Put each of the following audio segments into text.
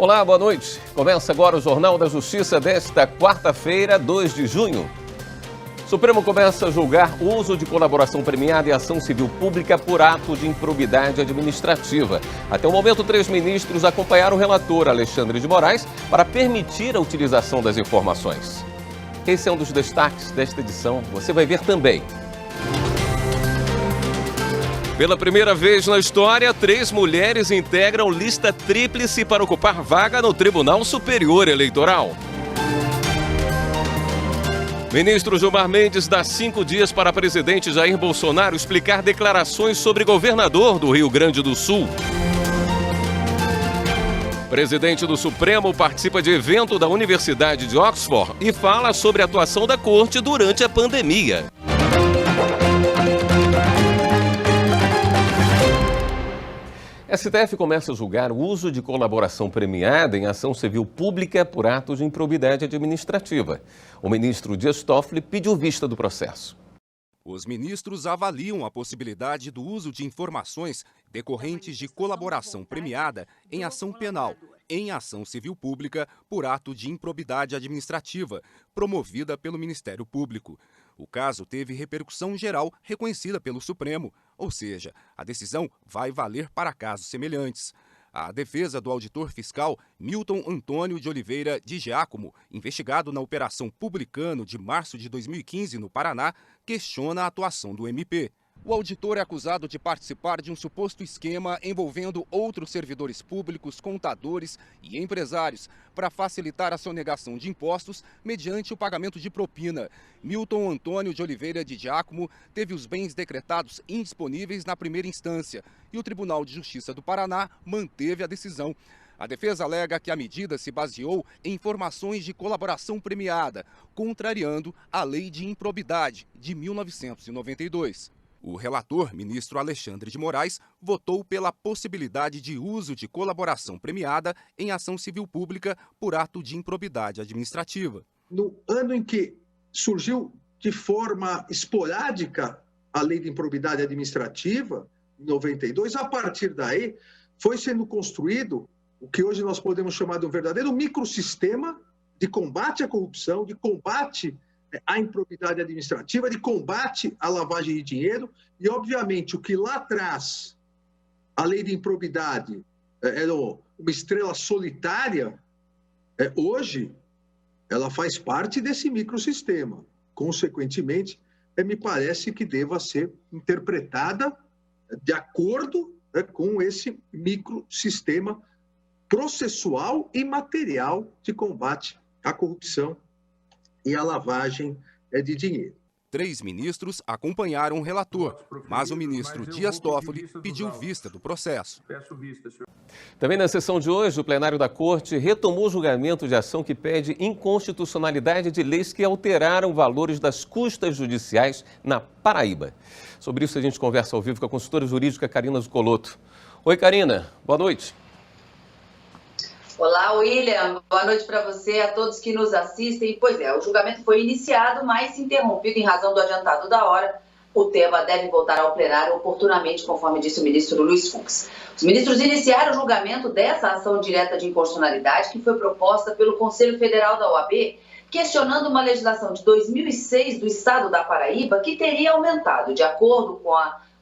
Olá, boa noite. Começa agora o Jornal da Justiça desta quarta-feira, 2 de junho. O Supremo começa a julgar o uso de colaboração premiada em ação civil pública por ato de improbidade administrativa. Até o momento, 3 ministros acompanharam o relator Alexandre de Moraes para permitir a utilização das informações. Esse é um dos destaques desta edição. Você vai ver também. Pela primeira vez na história, 3 mulheres integram lista tríplice para ocupar vaga no Tribunal Superior Eleitoral. Ministro Gilmar Mendes dá 5 dias para presidente Jair Bolsonaro explicar declarações sobre governador do Rio Grande do Sul. Presidente do Supremo participa de evento da Universidade de Oxford e fala sobre a atuação da Corte durante a pandemia. STF começa a julgar o uso de colaboração premiada em ação civil pública por ato de improbidade administrativa. O ministro Dias Toffoli pediu vista do processo. Os ministros avaliam a possibilidade do uso de informações decorrentes de colaboração premiada em ação penal, em ação civil pública por ato de improbidade administrativa, promovida pelo Ministério Público. O caso teve repercussão geral reconhecida pelo Supremo, ou seja, a decisão vai valer para casos semelhantes. A defesa do auditor fiscal Milton Antônio de Oliveira de Giacomo, investigado na Operação Publicano de março de 2015 no Paraná, questiona a atuação do MP. O auditor é acusado de participar de um suposto esquema envolvendo outros servidores públicos, contadores e empresários para facilitar a sonegação de impostos mediante o pagamento de propina. Milton Antônio de Oliveira de Giacomo teve os bens decretados indisponíveis na primeira instância e o Tribunal de Justiça do Paraná manteve a decisão. A defesa alega que a medida se baseou em informações de colaboração premiada, contrariando a Lei de Improbidade de 1992. O relator, ministro Alexandre de Moraes, votou pela possibilidade de uso de colaboração premiada em ação civil pública por ato de improbidade administrativa. No ano em que surgiu de forma esporádica a lei de improbidade administrativa, em 92, a partir daí foi sendo construído o que hoje nós podemos chamar de um verdadeiro microsistema de combate à corrupção, de combate à improbidade administrativa, de combate à lavagem de dinheiro e, obviamente, o que lá atrás a lei de improbidade era uma estrela solitária, hoje ela faz parte desse microsistema. Consequentemente, me parece que deva ser interpretada de acordo com esse microsistema processual e material de combate à corrupção e a lavagem de dinheiro. 3 ministros acompanharam o relator, mas o ministro Dias Toffoli pediu vista do processo. Também na sessão de hoje, o plenário da Corte retomou o julgamento de ação que pede inconstitucionalidade de leis que alteraram valores das custas judiciais na Paraíba. Sobre isso a gente conversa ao vivo com a consultora jurídica Karina Zucolotto. Oi, Karina, boa noite. Olá, William. Boa noite para você, a todos que nos assistem. Pois é, o julgamento foi iniciado, mas interrompido em razão do adiantado da hora. O tema deve voltar ao plenário oportunamente, conforme disse o ministro Luiz Fux. Os ministros iniciaram o julgamento dessa ação direta de inconstitucionalidade que foi proposta pelo Conselho Federal da OAB, questionando uma legislação de 2006 do Estado da Paraíba que teria aumentado, de acordo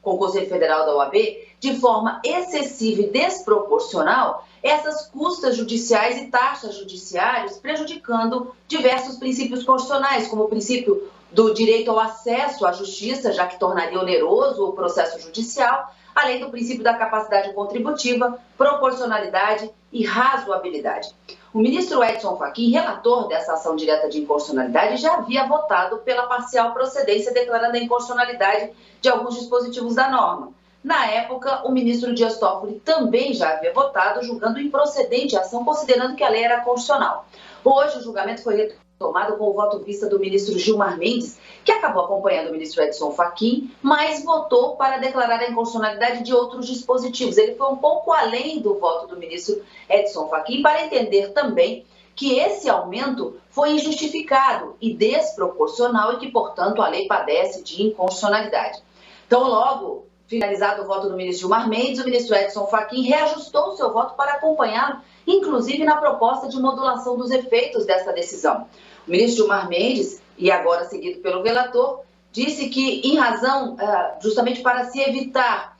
com o Conselho Federal da OAB, de forma excessiva e desproporcional, essas custas judiciais e taxas judiciárias, prejudicando diversos princípios constitucionais, como o princípio do direito ao acesso à justiça, já que tornaria oneroso o processo judicial, além do princípio da capacidade contributiva, proporcionalidade e razoabilidade. O ministro Edson Fachin, relator dessa ação direta de inconstitucionalidade, já havia votado pela parcial procedência, declarando a inconstitucionalidade de alguns dispositivos da norma. Na época, o ministro Dias Toffoli também já havia votado, julgando improcedente a ação, considerando que a lei era constitucional. Hoje, o julgamento foi retomado com o voto vista do ministro Gilmar Mendes, que acabou acompanhando o ministro Edson Fachin, mas votou para declarar a inconstitucionalidade de outros dispositivos. Ele foi um pouco além do voto do ministro Edson Fachin, para entender também que esse aumento foi injustificado e desproporcional e que, portanto, a lei padece de inconstitucionalidade. Então, logo finalizado o voto do ministro Gilmar Mendes, o ministro Edson Fachin reajustou o seu voto para acompanhá-lo inclusive na proposta de modulação dos efeitos dessa decisão. O ministro Gilmar Mendes, e agora seguido pelo relator, disse que, em razão, justamente para se evitar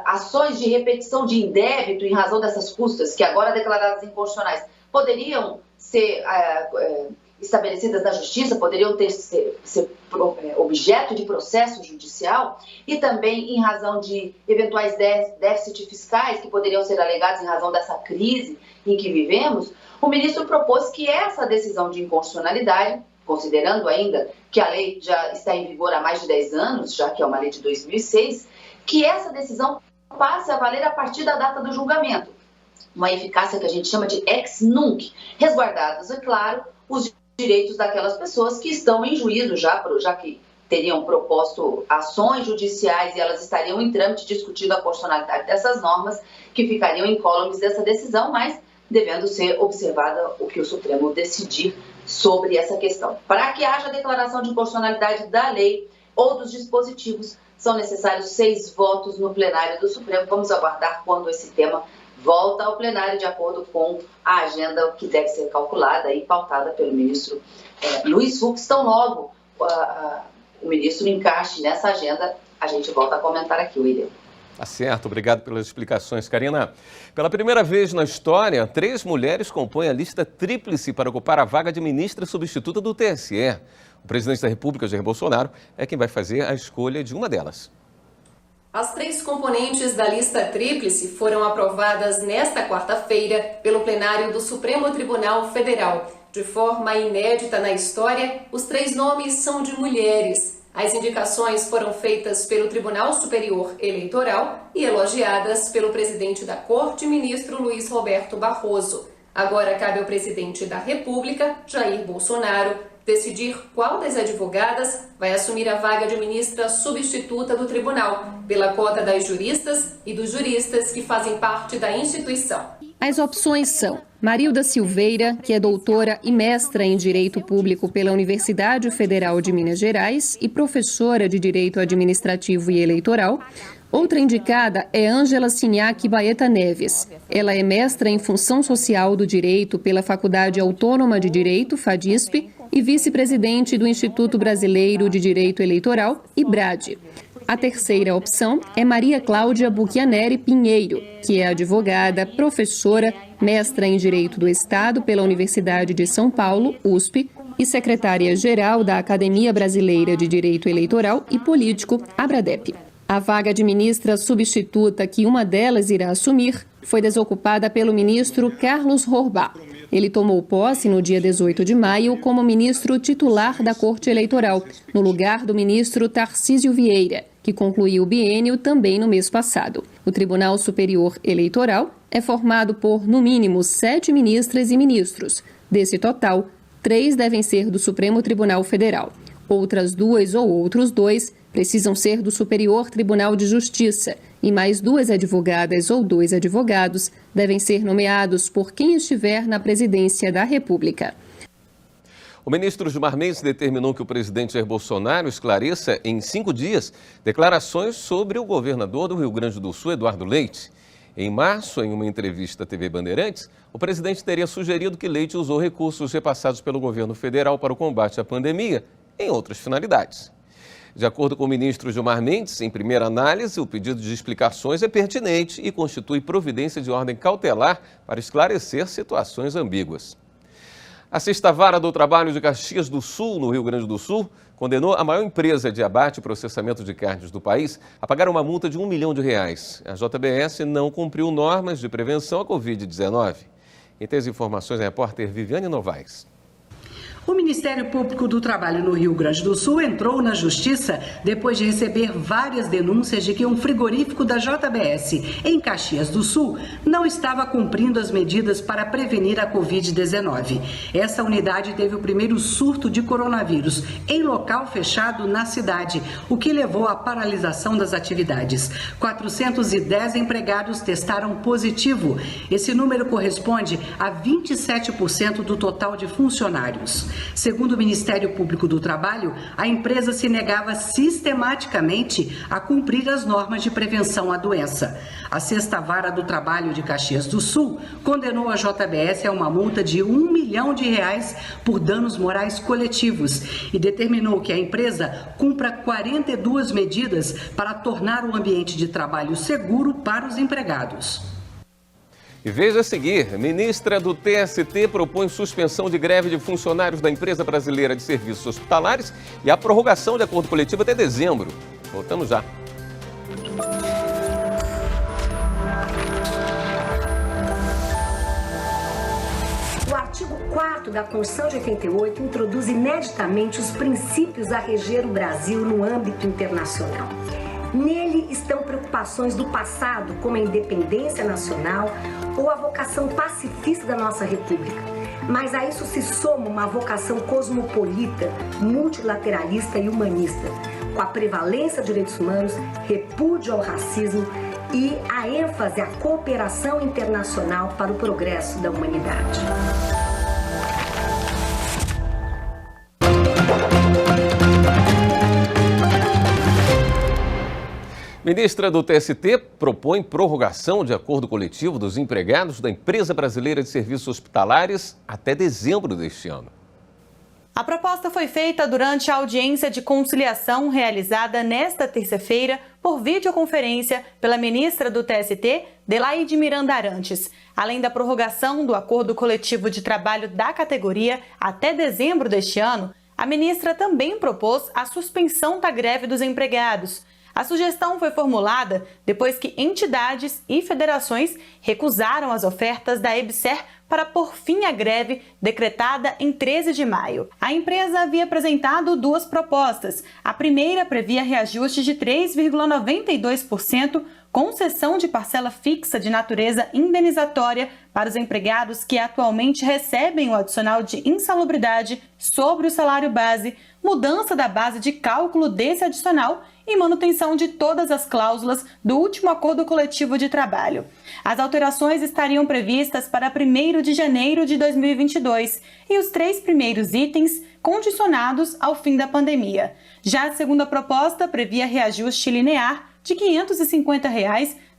ações de repetição de indébito em razão dessas custas, que agora declaradas inconstitucionais, poderiam ser estabelecidas na Justiça, poderiam ser objeto de processo judicial, e também em razão de eventuais déficits fiscais que poderiam ser alegados em razão dessa crise em que vivemos, o ministro propôs que essa decisão de inconstitucionalidade, considerando ainda que a lei já está em vigor há mais de 10 anos, já que é uma lei de 2006, que essa decisão passe a valer a partir da data do julgamento. Uma eficácia que a gente chama de ex nunc, resguardados, é claro, os direitos daquelas pessoas que estão em juízo já que teriam proposto ações judiciais e elas estariam em trâmite discutindo a constitucionalidade dessas normas que ficariam incólumes dessa decisão, mas devendo ser observada o que o Supremo decidir sobre essa questão. Para que haja declaração de inconstitucionalidade da lei ou dos dispositivos, são necessários 6 votos no plenário do Supremo. Vamos aguardar quando esse tema volta ao plenário, de acordo com a agenda que deve ser calculada e pautada pelo ministro Luiz Fux. Tão logo o ministro encaixe nessa agenda, a gente volta a comentar aqui, William. Tá certo, obrigado pelas explicações, Karina. Pela primeira vez na história, 3 mulheres compõem a lista tríplice para ocupar a vaga de ministra substituta do TSE. O presidente da República, Jair Bolsonaro, é quem vai fazer a escolha de uma delas. As 3 componentes da lista tríplice foram aprovadas nesta quarta-feira pelo plenário do Supremo Tribunal Federal. De forma inédita na história, os 3 nomes são de mulheres. As indicações foram feitas pelo Tribunal Superior Eleitoral e elogiadas pelo presidente da Corte, ministro Luiz Roberto Barroso. Agora cabe ao presidente da República, Jair Bolsonaro, decidir qual das advogadas vai assumir a vaga de ministra substituta do tribunal, pela cota das juristas e dos juristas que fazem parte da instituição. As opções são Marilda Silveira, que é doutora e mestra em Direito Público pela Universidade Federal de Minas Gerais e professora de Direito Administrativo e Eleitoral. Outra indicada é Ângela Signac Baeta Neves. Ela é mestra em Função Social do Direito pela Faculdade Autônoma de Direito, FADISP, e vice-presidente do Instituto Brasileiro de Direito Eleitoral, IBRAD. A terceira opção é Maria Cláudia Buchianeri Pinheiro, que é advogada, professora, mestra em Direito do Estado pela Universidade de São Paulo, USP, e secretária-geral da Academia Brasileira de Direito Eleitoral e Político, ABRADEP. A vaga de ministra substituta que uma delas irá assumir foi desocupada pelo ministro Carlos Horbach. Ele tomou posse no dia 18 de maio como ministro titular da Corte Eleitoral, no lugar do ministro Tarcísio Vieira, que concluiu o biênio também no mês passado. O Tribunal Superior Eleitoral é formado por, no mínimo, 7 ministras e ministros. Desse total, 3 devem ser do Supremo Tribunal Federal. Outras 2 ou outros 2 precisam ser do Superior Tribunal de Justiça e mais 2 advogadas ou 2 advogados devem ser nomeados por quem estiver na presidência da República. O ministro Gilmar Mendes determinou que o presidente Jair Bolsonaro esclareça em 5 dias declarações sobre o governador do Rio Grande do Sul, Eduardo Leite. Em março, em uma entrevista à TV Bandeirantes, o presidente teria sugerido que Leite usou recursos repassados pelo governo federal para o combate à pandemia em outras finalidades. De acordo com o ministro Gilmar Mendes, em primeira análise, o pedido de explicações é pertinente e constitui providência de ordem cautelar para esclarecer situações ambíguas. A 6ª Vara do Trabalho de Caxias do Sul, no Rio Grande do Sul, condenou a maior empresa de abate e processamento de carnes do país a pagar uma multa de R$1 milhão. A JBS não cumpriu normas de prevenção à Covid-19. Quem tem as informações é a repórter Viviane Novaes. O Ministério Público do Trabalho no Rio Grande do Sul entrou na Justiça depois de receber várias denúncias de que um frigorífico da JBS em Caxias do Sul não estava cumprindo as medidas para prevenir a Covid-19. Essa unidade teve o primeiro surto de coronavírus em local fechado na cidade, o que levou à paralisação das atividades. 410 empregados testaram positivo. Esse número corresponde a 27% do total de funcionários. Segundo o Ministério Público do Trabalho, a empresa se negava sistematicamente a cumprir as normas de prevenção à doença. A Sexta Vara do Trabalho de Caxias do Sul condenou a JBS a uma multa de R$1 milhão por danos morais coletivos e determinou que a empresa cumpra 42 medidas para tornar o ambiente de trabalho seguro para os empregados. E veja a seguir, ministra do TST propõe suspensão de greve de funcionários da Empresa Brasileira de Serviços Hospitalares e a prorrogação de acordo coletivo até dezembro. Voltamos já. O artigo 4º da Constituição de 88 introduz ineditamente os princípios a reger o Brasil no âmbito internacional. Nele estão preocupações do passado, como a independência nacional ou a vocação pacifista da nossa República. Mas a isso se soma uma vocação cosmopolita, multilateralista e humanista, com a prevalência de direitos humanos, repúdio ao racismo e a ênfase à cooperação internacional para o progresso da humanidade. Ministra do TST propõe prorrogação de acordo coletivo dos empregados da Empresa Brasileira de Serviços Hospitalares até dezembro deste ano. A proposta foi feita durante a audiência de conciliação realizada nesta terça-feira por videoconferência pela ministra do TST, Delaide Miranda Arantes. Além da prorrogação do acordo coletivo de trabalho da categoria até dezembro deste ano, a ministra também propôs a suspensão da greve dos empregados. A sugestão foi formulada depois que entidades e federações recusaram as ofertas da EBSER para pôr fim à greve decretada em 13 de maio. A empresa havia apresentado duas propostas. A primeira previa reajuste de 3,92%, concessão de parcela fixa de natureza indenizatória para os empregados que atualmente recebem o adicional de insalubridade sobre o salário base, mudança da base de cálculo desse adicional e manutenção de todas as cláusulas do último acordo coletivo de trabalho. As alterações estariam previstas para 1º de janeiro de 2022 e os 3 primeiros itens condicionados ao fim da pandemia. Já a segunda proposta previa reajuste linear de R$ 550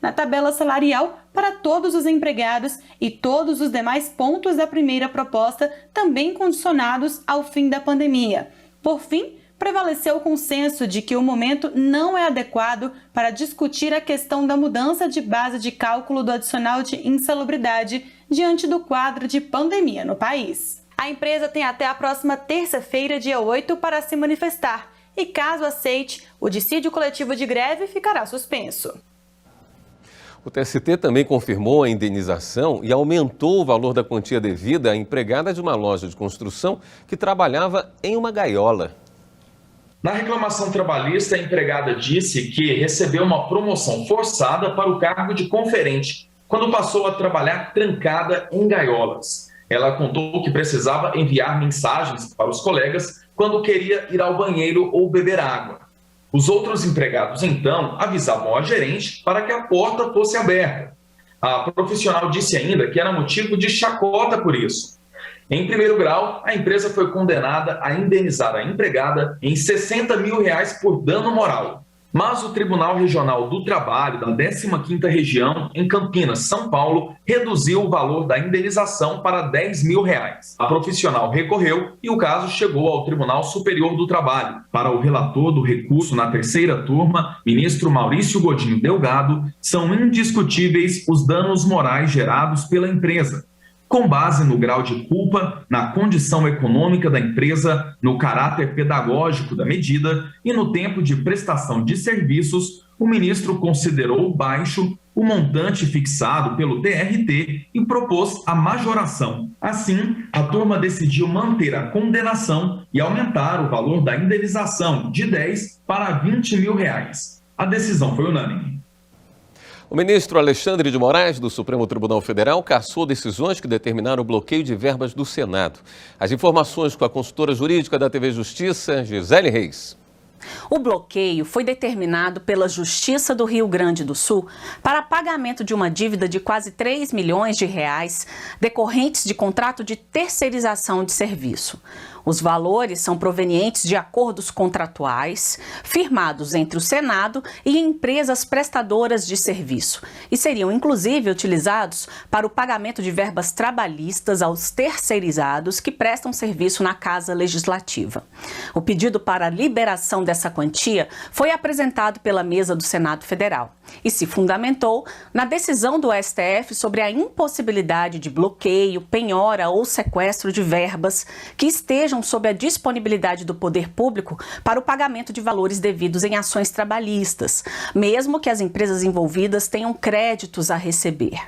na tabela salarial para todos os empregados e todos os demais pontos da primeira proposta também condicionados ao fim da pandemia. Por fim, prevaleceu o consenso de que o momento não é adequado para discutir a questão da mudança de base de cálculo do adicional de insalubridade diante do quadro de pandemia no país. A empresa tem até a próxima terça-feira, dia 8, para se manifestar e, caso aceite, o dissídio coletivo de greve ficará suspenso. O TST também confirmou a indenização e aumentou o valor da quantia devida à empregada de uma loja de construção que trabalhava em uma gaiola. Na reclamação trabalhista, a empregada disse que recebeu uma promoção forçada para o cargo de conferente, quando passou a trabalhar trancada em gaiolas. Ela contou que precisava enviar mensagens para os colegas quando queria ir ao banheiro ou beber água. Os outros empregados, então, avisavam a gerente para que a porta fosse aberta. A profissional disse ainda que era motivo de chacota por isso. Em primeiro grau, a empresa foi condenada a indenizar a empregada em R$ 60 mil por dano moral. Mas o Tribunal Regional do Trabalho da 15ª Região, em Campinas, São Paulo, reduziu o valor da indenização para R$ 10 mil. A profissional recorreu e o caso chegou ao Tribunal Superior do Trabalho. Para o relator do recurso na terceira turma, ministro Maurício Godinho Delgado, são indiscutíveis os danos morais gerados pela empresa. Com base no grau de culpa, na condição econômica da empresa, no caráter pedagógico da medida e no tempo de prestação de serviços, o ministro considerou baixo o montante fixado pelo TRT e propôs a majoração. Assim, a turma decidiu manter a condenação e aumentar o valor da indenização de 10 para 20 mil reais. A decisão foi unânime. O ministro Alexandre de Moraes, do Supremo Tribunal Federal, cassou decisões que determinaram o bloqueio de verbas do Senado. As informações com a consultora jurídica da TV Justiça, Gisele Reis. O bloqueio foi determinado pela Justiça do Rio Grande do Sul para pagamento de uma dívida de quase 3 milhões de reais decorrentes de contrato de terceirização de serviço. Os valores são provenientes de acordos contratuais firmados entre o Senado e empresas prestadoras de serviço e seriam inclusive utilizados para o pagamento de verbas trabalhistas aos terceirizados que prestam serviço na Casa Legislativa. O pedido para a liberação dessa quantia foi apresentado pela mesa do Senado Federal e se fundamentou na decisão do STF sobre a impossibilidade de bloqueio, penhora ou sequestro de verbas que estejam sob a disponibilidade do poder público para o pagamento de valores devidos em ações trabalhistas, mesmo que as empresas envolvidas tenham créditos a receber.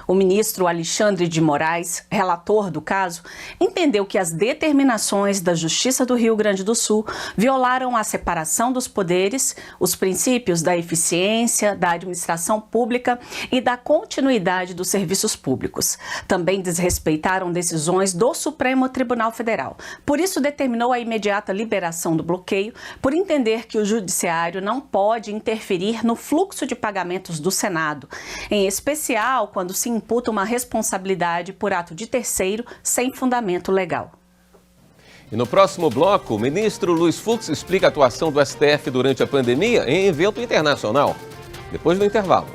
O ministro Alexandre de Moraes, relator do caso, entendeu que as determinações da Justiça do Rio Grande do Sul violaram a separação dos poderes, os princípios da eficiência, da administração pública e da continuidade dos serviços públicos. Também desrespeitaram decisões do Supremo Tribunal Federal. Por isso, determinou a imediata liberação do bloqueio, por entender que o Judiciário não pode interferir no fluxo de pagamentos do Senado, em especial quando se imputa uma responsabilidade por ato de terceiro sem fundamento legal. E no próximo bloco, o ministro Luiz Fux explica a atuação do STF durante a pandemia em evento internacional. Depois do intervalo.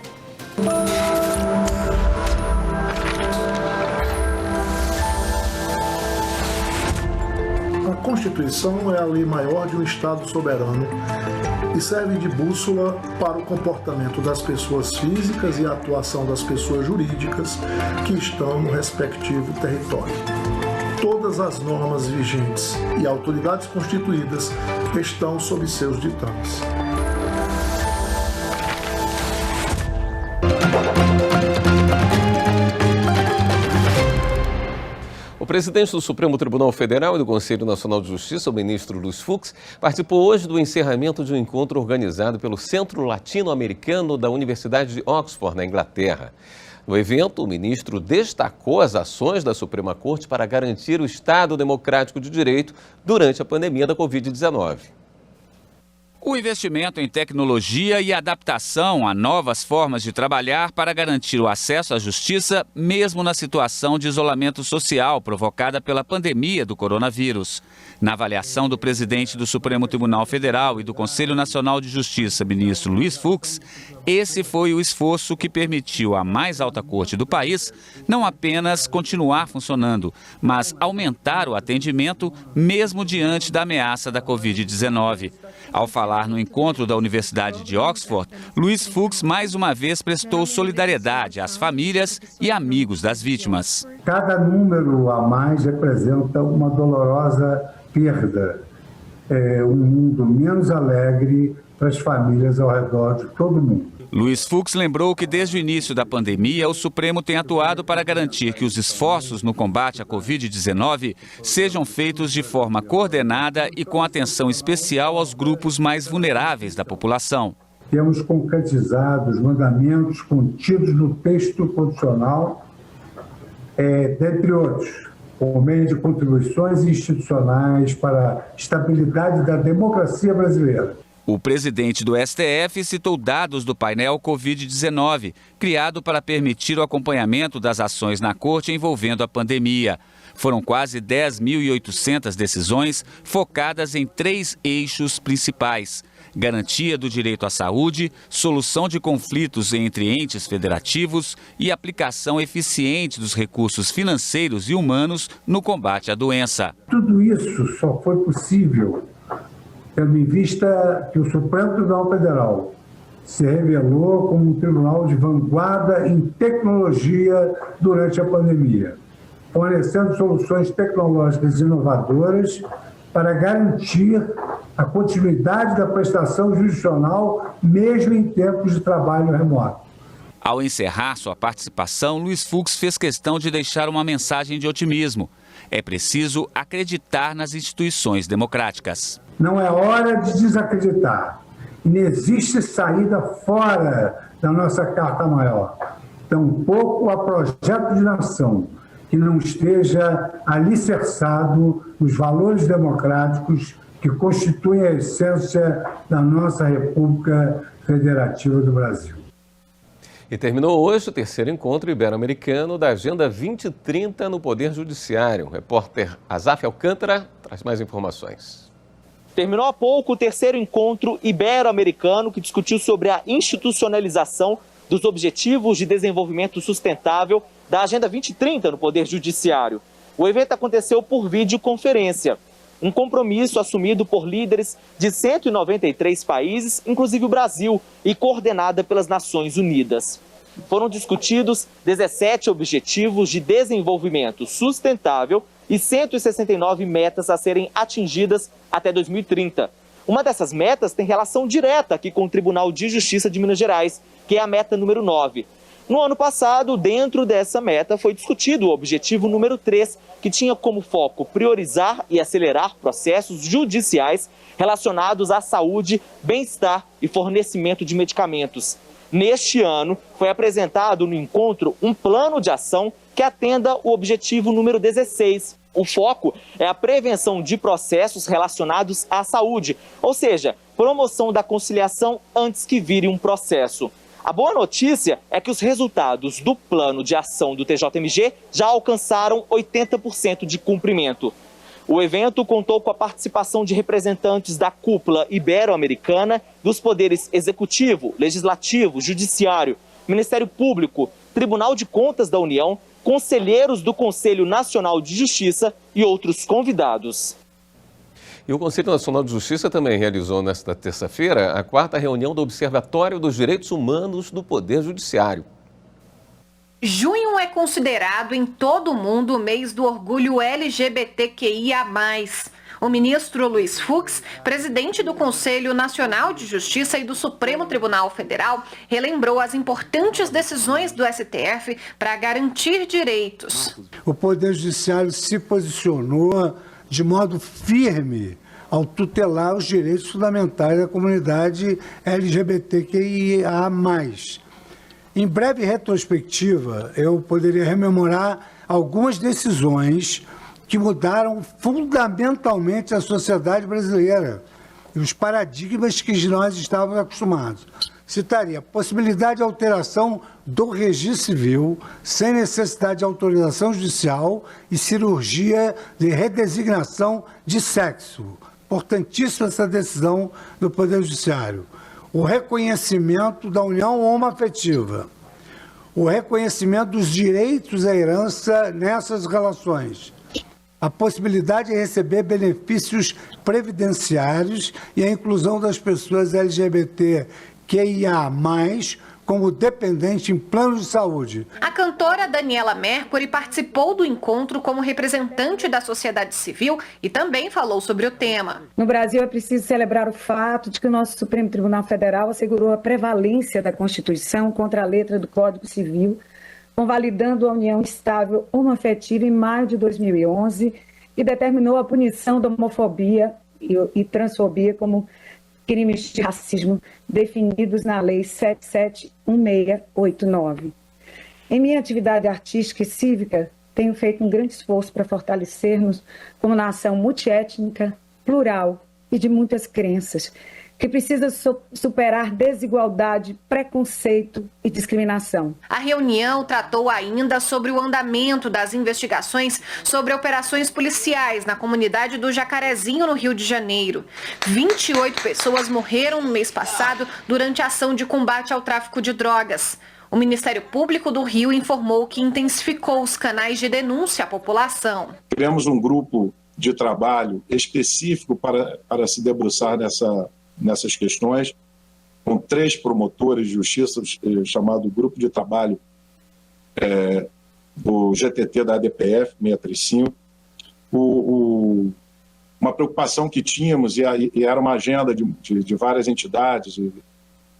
A Constituição é a lei maior de um Estado soberano e serve de bússola para o comportamento das pessoas físicas e a atuação das pessoas jurídicas que estão no respectivo território. Todas as normas vigentes e autoridades constituídas estão sob seus ditames. O presidente do Supremo Tribunal Federal e do Conselho Nacional de Justiça, o ministro Luiz Fux, participou hoje do encerramento de um encontro organizado pelo Centro Latino-Americano da Universidade de Oxford, na Inglaterra. No evento, o ministro destacou as ações da Suprema Corte para garantir o Estado Democrático de Direito durante a pandemia da Covid-19. O investimento em tecnologia e adaptação a novas formas de trabalhar para garantir o acesso à justiça, mesmo na situação de isolamento social provocada pela pandemia do coronavírus. Na avaliação do presidente do Supremo Tribunal Federal e do Conselho Nacional de Justiça, ministro Luiz Fux, esse foi o esforço que permitiu à mais alta corte do país não apenas continuar funcionando, mas aumentar o atendimento mesmo diante da ameaça da Covid-19. Ao falar no encontro da Universidade de Oxford, Luiz Fux mais uma vez prestou solidariedade às famílias e amigos das vítimas. Cada número a mais representa uma dolorosa perda, um mundo menos alegre para as famílias ao redor de todo mundo. Luiz Fux lembrou que desde o início da pandemia, o Supremo tem atuado para garantir que os esforços no combate à Covid-19 sejam feitos de forma coordenada e com atenção especial aos grupos mais vulneráveis da população. Temos concretizado os mandamentos contidos no texto constitucional, dentre outros, por meio de contribuições institucionais para a estabilidade da democracia brasileira. O presidente do STF citou dados do painel Covid-19, criado para permitir o acompanhamento das ações na corte envolvendo a pandemia. Foram quase 10.800 decisões focadas em 3 eixos principais: garantia do direito à saúde, solução de conflitos entre entes federativos e aplicação eficiente dos recursos financeiros e humanos no combate à doença. Tudo isso só foi possível tendo em vista que o Supremo Tribunal Federal se revelou como um tribunal de vanguarda em tecnologia durante a pandemia, fornecendo soluções tecnológicas inovadoras para garantir a continuidade da prestação jurisdicional, mesmo em tempos de trabalho remoto. Ao encerrar sua participação, Luiz Fux fez questão de deixar uma mensagem de otimismo. É preciso acreditar nas instituições democráticas. Não é hora de desacreditar. E não existe saída fora da nossa Carta Maior. Tampouco há projeto de nação que não esteja alicerçado nos valores democráticos que constituem a essência da nossa República Federativa do Brasil. E terminou hoje o terceiro encontro ibero-americano da Agenda 2030 no Poder Judiciário. O repórter Azaf Alcântara traz mais informações. Terminou há pouco o terceiro encontro ibero-americano que discutiu sobre a institucionalização dos Objetivos de Desenvolvimento Sustentável da Agenda 2030 no Poder Judiciário. O evento aconteceu por videoconferência, um compromisso assumido por líderes de 193 países, inclusive o Brasil, e coordenada pelas Nações Unidas. Foram discutidos 17 Objetivos de Desenvolvimento Sustentável e 169 metas a serem atingidas até 2030. Uma dessas metas tem relação direta aqui com o Tribunal de Justiça de Minas Gerais, que é a meta número 9. No ano passado, dentro dessa meta, foi discutido o objetivo número 3, que tinha como foco priorizar e acelerar processos judiciais relacionados à saúde, bem-estar e fornecimento de medicamentos. Neste ano, foi apresentado no encontro um plano de ação que atenda o objetivo número 16. O foco é a prevenção de processos relacionados à saúde, ou seja, promoção da conciliação antes que vire um processo. A boa notícia é que os resultados do plano de ação do TJMG já alcançaram 80% de cumprimento. O evento contou com a participação de representantes da cúpula ibero-americana, dos poderes executivo, legislativo, judiciário, Ministério Público, Tribunal de Contas da União, conselheiros do Conselho Nacional de Justiça e outros convidados. E o Conselho Nacional de Justiça também realizou nesta terça-feira a 4ª reunião do Observatório dos Direitos Humanos do Poder Judiciário. Junho é considerado em todo o mundo o mês do orgulho LGBTQIA+. O ministro Luiz Fux, presidente do Conselho Nacional de Justiça e do Supremo Tribunal Federal, relembrou as importantes decisões do STF para garantir direitos. O Poder Judiciário se posicionou de modo firme ao tutelar os direitos fundamentais da comunidade LGBTQIA+. Em breve retrospectiva, eu poderia rememorar algumas decisões que mudaram fundamentalmente a sociedade brasileira e os paradigmas que nós estávamos acostumados. Citaria a possibilidade de alteração do registro civil sem necessidade de autorização judicial e cirurgia de redesignação de sexo. Importantíssima essa decisão do Poder Judiciário. O reconhecimento da união homoafetiva. O reconhecimento dos direitos à herança nessas relações. A possibilidade de receber benefícios previdenciários e a inclusão das pessoas LGBTQIA+, como dependente em plano de saúde. A cantora Daniela Mercury participou do encontro como representante da sociedade civil e também falou sobre o tema. No Brasil é preciso celebrar o fato de que o nosso Supremo Tribunal Federal assegurou a prevalência da Constituição contra a letra do Código Civil, convalidando a união estável homoafetiva em maio de 2011 e determinou a punição da homofobia e transfobia como crimes de racismo definidos na Lei 771689. Em minha atividade artística e cívica, tenho feito um grande esforço para fortalecermos como nação multiétnica, plural e de muitas crenças, que precisa superar desigualdade, preconceito e discriminação. A reunião tratou ainda sobre o andamento das investigações sobre operações policiais na comunidade do Jacarezinho, no Rio de Janeiro. 28 pessoas morreram no mês passado durante a ação de combate ao tráfico de drogas. O Ministério Público do Rio informou que intensificou os canais de denúncia à população. Criamos um grupo de trabalho específico para se debruçar nessas questões, com 3 promotores de justiça, chamado Grupo de Trabalho do GTT da ADPF 635. Uma preocupação que tínhamos, e era uma agenda de várias entidades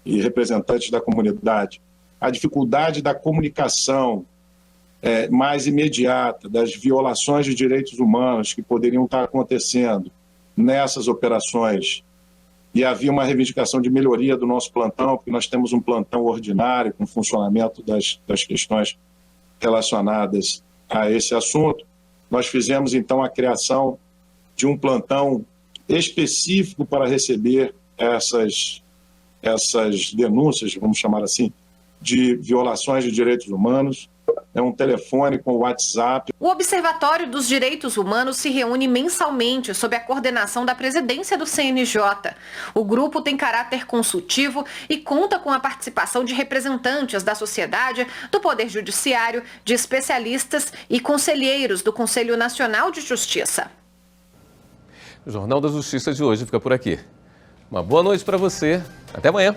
e representantes da comunidade, a dificuldade da comunicação mais imediata, das violações de direitos humanos que poderiam estar acontecendo nessas operações. E havia uma reivindicação de melhoria do nosso plantão, porque nós temos um plantão ordinário com funcionamento das questões relacionadas a esse assunto. Nós fizemos, então, a criação de um plantão específico para receber essas denúncias, vamos chamar assim, de violações de direitos humanos, é um telefone com WhatsApp. O Observatório dos Direitos Humanos se reúne mensalmente sob a coordenação da presidência do CNJ. O grupo tem caráter consultivo e conta com a participação de representantes da sociedade, do Poder Judiciário, de especialistas e conselheiros do Conselho Nacional de Justiça. O Jornal da Justiça de hoje fica por aqui. Uma boa noite para você. Até amanhã.